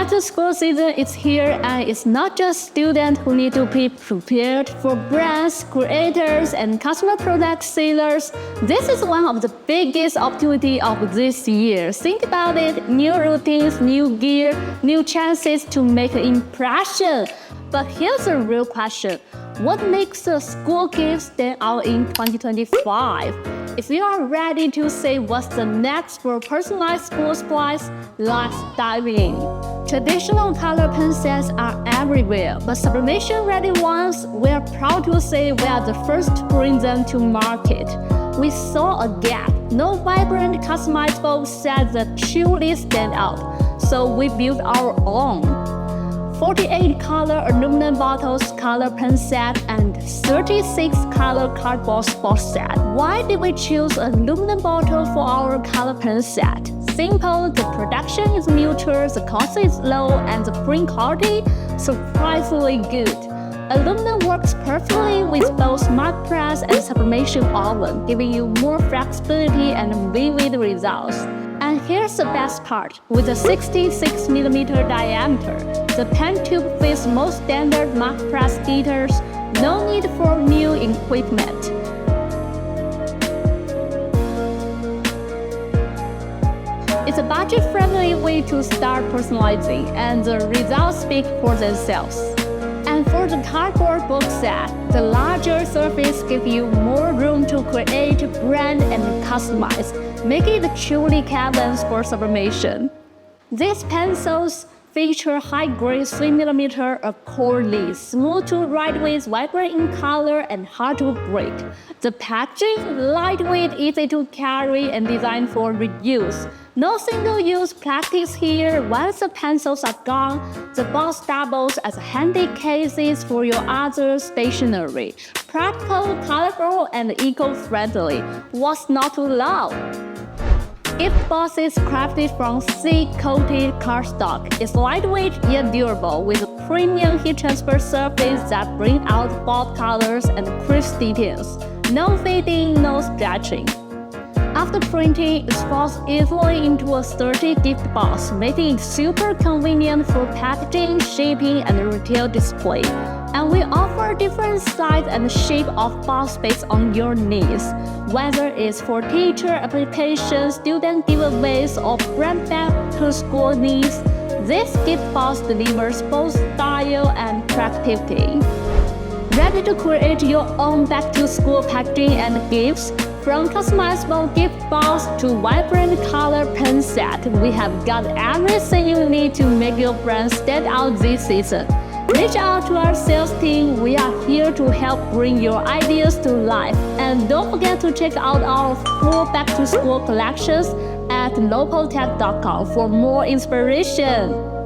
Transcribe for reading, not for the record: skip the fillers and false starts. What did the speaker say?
Back-to-school season is here, and it's not just students who need to be prepared. For brands, creators, and customer product sellers, this is one of the biggest opportunities of this year. Think about it, new routines, new gear, new chances to make an impression. But here's a real question. What makes a school gift stand out in 2025? If you are ready to say what's the next for personalized school supplies, let's dive in. Traditional color pen sets are everywhere, but sublimation-ready ones, we are proud to say we are the first to bring them to market. We saw a gap. No vibrant, customizable sets that truly stand out, so we built our own. 48 color aluminum bottles color pen set and 36 color cardboard sports set. Why did we choose aluminum bottle for our color pen set? Simple, the production is neutral, the cost is low, and the print quality surprisingly good. Aluminum works perfectly with both mark press and sublimation oven, giving you more flexibility and vivid results. And here's the best part. With a 66mm diameter, the pen tube fits most standard mark press heaters. No need for new equipment. It's a budget-friendly way to start personalizing, and the results speak for themselves. And for the cardboard book set, the larger surface gives you more room to create, brand, and customize, making it truly canvas for sublimation. These pencils feature high-grade 3mm accord leads, smooth to write with, vibrant in color, and hard to break. The packaging, lightweight, easy to carry, and designed for reuse. No single-use plastics here. Once the pencils are gone, the box doubles as handy cases for your other stationery. Practical, colorful, and eco-friendly. What's not to love? Each box is crafted from silk-coated cardstock. It's lightweight yet durable, with a premium heat transfer surface that brings out bold colors and crisp details. No fading, no scratching. After printing, it falls easily into a sturdy gift box, making it super convenient for packaging, shipping, and retail display. And we offer different size and shape of box based on your needs. Whether it's for teacher applications, student giveaways, or brand back-to-school needs, this gift box delivers both style and practicality. Ready to create your own back-to-school packaging and gifts? From customizable gift box to vibrant color pen set, we have got everything you need to make your brand stand out this season. Reach out to our sales team. We are here to help bring your ideas to life. And don't forget to check out our full back-to-school collections at lopotech.com for more inspiration.